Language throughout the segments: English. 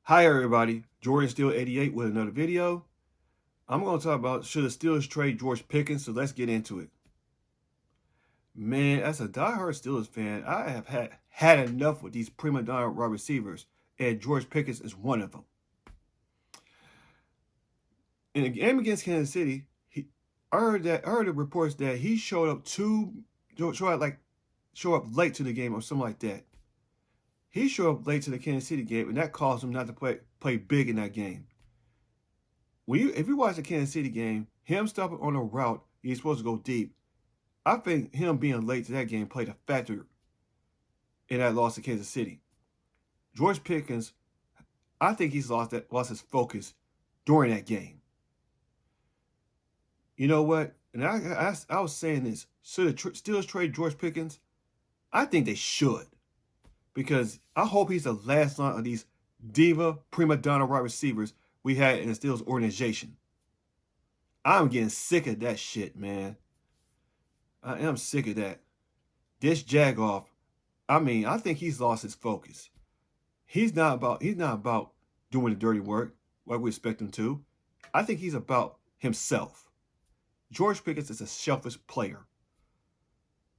Hi everybody, Jordan Steel 88 with another video. I'm going to talk about should the Steelers trade George Pickens, so let's get into it. Man, as a diehard Steelers fan, I have had enough with these prima donna wide receivers, and George Pickens is one of them. In a game against Kansas City, I heard the reports that he showed up late to the game or something like that. He showed up late to the Kansas City game, and that caused him not to play big in that game. If you watch the Kansas City game, him stopping on a route, he's supposed to go deep. I think him being late to that game played a factor in that loss to Kansas City. George Pickens, I think he's lost his focus during that game. You know what? And I was saying this. Should the Steelers trade George Pickens? I think they should. Because I hope he's the last line of these diva prima donna wide receivers we had in the Steelers organization. I'm getting sick of that shit, man. I am sick of that. This Jagoff, I think he's lost his focus. He's not about doing the dirty work like we expect him to. I think he's about himself. George Pickens is a selfish player.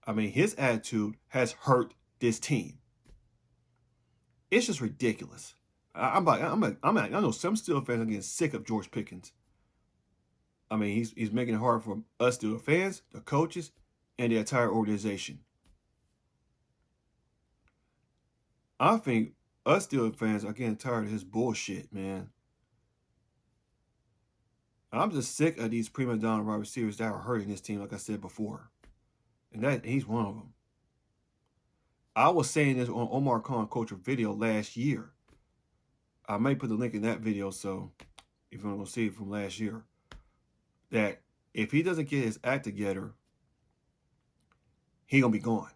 His attitude has hurt this team. It's just ridiculous. I know some Steelers fans are getting sick of George Pickens. He's making it hard for us Steelers fans, the coaches, and the entire organization. I think us Steelers fans are getting tired of his bullshit, man. I'm just sick of these prima donna wide receivers that are hurting this team, like I said before. And he's one of them. I was saying this on Omar Khan Culture video last year. I may put the link in that video, so if you want to see it from last year, that if he doesn't get his act together, he's going to be gone.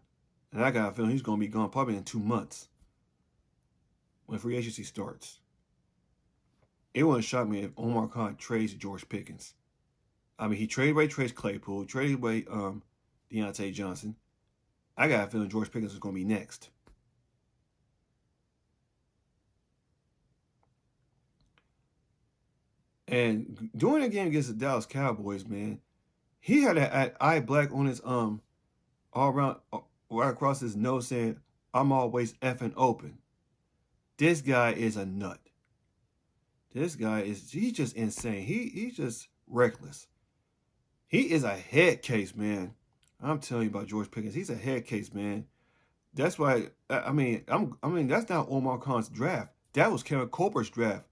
And I got a feeling he's going to be gone probably in 2 months when free agency starts. It wouldn't shock me if Omar Khan trades George Pickens. He traded away Trace Claypool, traded away Deontay Johnson. I got a feeling George Pickens is going to be next. And during the game against the Dallas Cowboys, man, he had an eye black on his all around, right across his nose, saying, "I'm always effing open." This guy is a nut. He's just insane. He's just reckless. He is a head case, man. I'm telling you about George Pickens. He's a head case, man. That's why that's not Omar Khan's draft. That was Kevin Colbert's draft.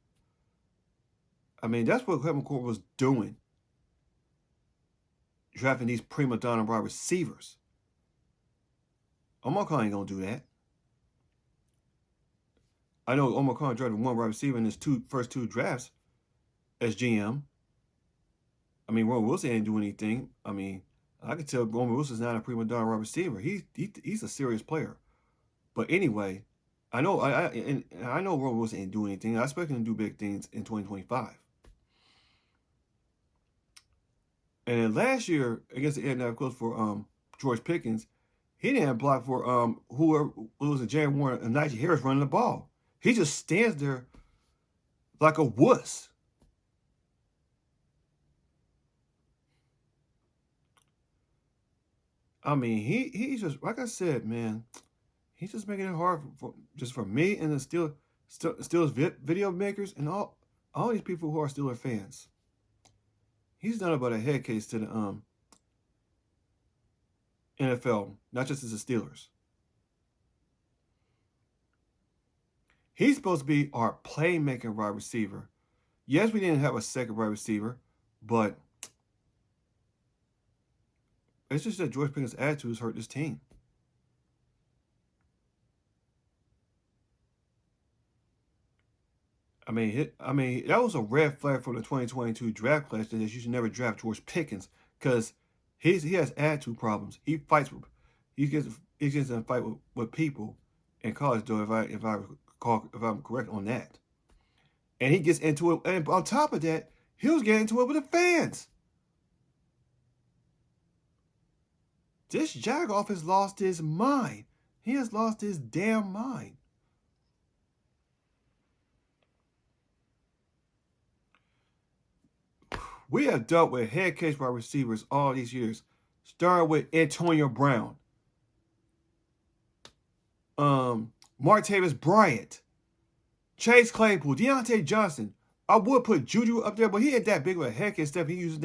That's what Kevin Colbert was doing. Drafting these prima donna wide receivers. Omar Khan ain't gonna do that. I know Omar Khan drafted one wide receiver in his first two drafts as GM. Ron Wilson ain't doing anything. I can tell Roman Wilson's not a prima donna wide receiver. He's a serious player. But anyway, I know Roman Wilson ain't doing anything. I expect him to do big things in 2025. And then last year against the NCAAB close for George Pickens, he didn't block for whoever was a James Warren and Najee Harris running the ball. He just stands there like a wuss. He's just, like I said, man, he's just making it hard for me and the Steelers video makers and all these people who are Steelers fans. He's done about a head case to the NFL, not just as the Steelers. He's supposed to be our playmaking wide receiver. Yes, we didn't have a second wide receiver, but it's just that George Pickens' attitude has hurt this team. That was a red flag for the 2022 draft class that you should never draft George Pickens because he has attitude problems. He gets in a fight with people in college, though, if I'm correct on that. And he gets into it, and on top of that, he was getting into it with the fans. This Jagoff has lost his mind. He has lost his damn mind. We have dealt with head case wide receivers all these years. Starting with Antonio Brown, Martavis Bryant, Chase Claypool, Deontay Johnson. I would put Juju up there, but he ain't that big of a head case stuff. He using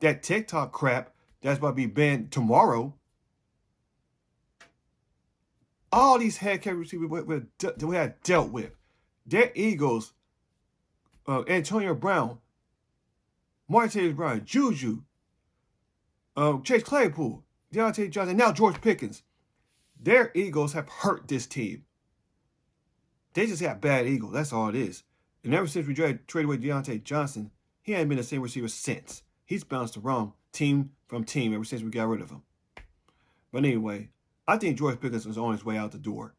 that TikTok crap that's about to be banned tomorrow. All these head case receivers we had dealt with. Their egos, Antonio Brown, Martavis Bryant, Juju, Chase Claypool, Deontay Johnson, now George Pickens. Their egos have hurt this team. They just got bad egos. That's all it is. And ever since we traded away Deontay Johnson, he ain't been the same receiver since. He's bounced around team from team ever since we got rid of him. But anyway, I think George Pickens is on his way out the door.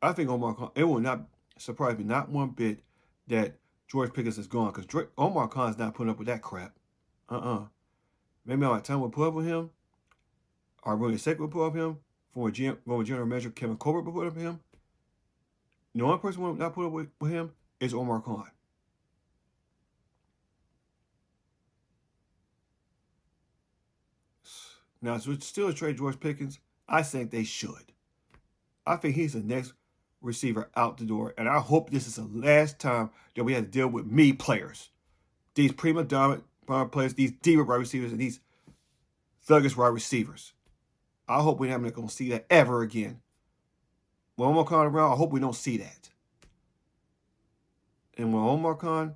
I think Omar Khan, it will not surprise me not one bit that George Pickens is gone, because Omar Khan's not putting up with that crap. Maybe our time will put up with him. Our really sick will put up with him. For a general manager, Kevin Colbert will put up with him. The only person who will not put up with him is Omar Khan. Now, so still trade George Pickens, I think they should. I think he's the next receiver out the door, and I hope this is the last time that we have to deal with me players. These prima donna players, these diva wide receivers, and these thuggish wide receivers. I hope we're not going to see that ever again. When Omar Khan around, I hope we don't see that. And when Omar Khan,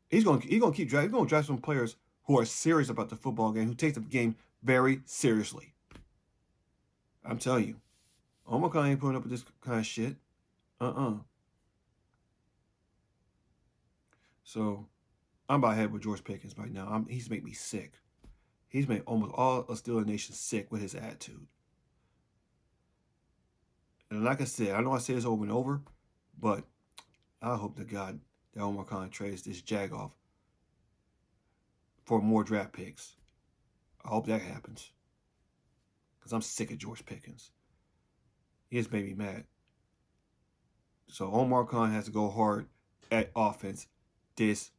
he's going to keep driving. He's going to drive some players who are serious about the football game, who take the game very seriously. I'm telling you, Omar Khan ain't putting up with this kind of shit. So, I'm about head with George Pickens right now. He's made me sick. He's made almost all of Steelers Nation sick with his attitude. And like I said, I know I say this over and over, but I hope to God that Omar Khan trades this jag-off for more draft picks. I hope that happens. Because I'm sick of George Pickens. He has made me mad. So Omar Khan has to go hard at offense this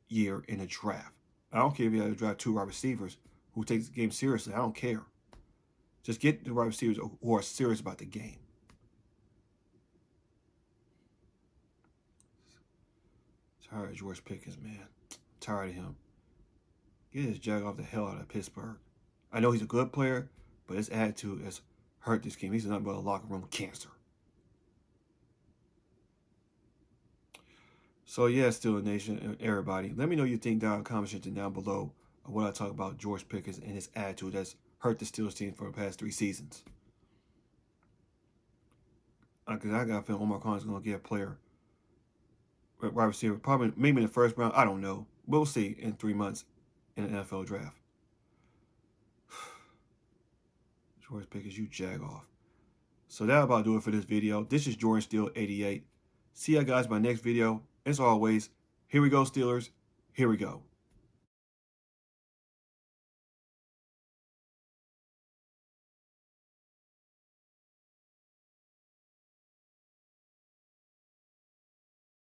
year in the draft. I don't care if you have to draft 2 wide receivers who take the game seriously. I don't care. Just get the wide receivers who are serious about the game. Tired of George Pickens, man. Tired of him. Get his jag off the hell out of Pittsburgh. I know he's a good player, but his attitude has hurt this game. He's nothing but a locker room cancer. So yeah, Steelers Nation and everybody, let me know what you think down in the comment section down below of what I talk about George Pickens and his attitude that's hurt the Steelers team for the past 3 seasons. Because I got a feeling Omar Khan is going to get a player, wide receiver, probably maybe in the first round. I don't know. We'll see in 3 months in the NFL draft. George Pickens, you jag off. So that'll about do it for this video. This is Jordan Steele 88. See you guys in my next video. As always, here we go, Steelers. Here we go.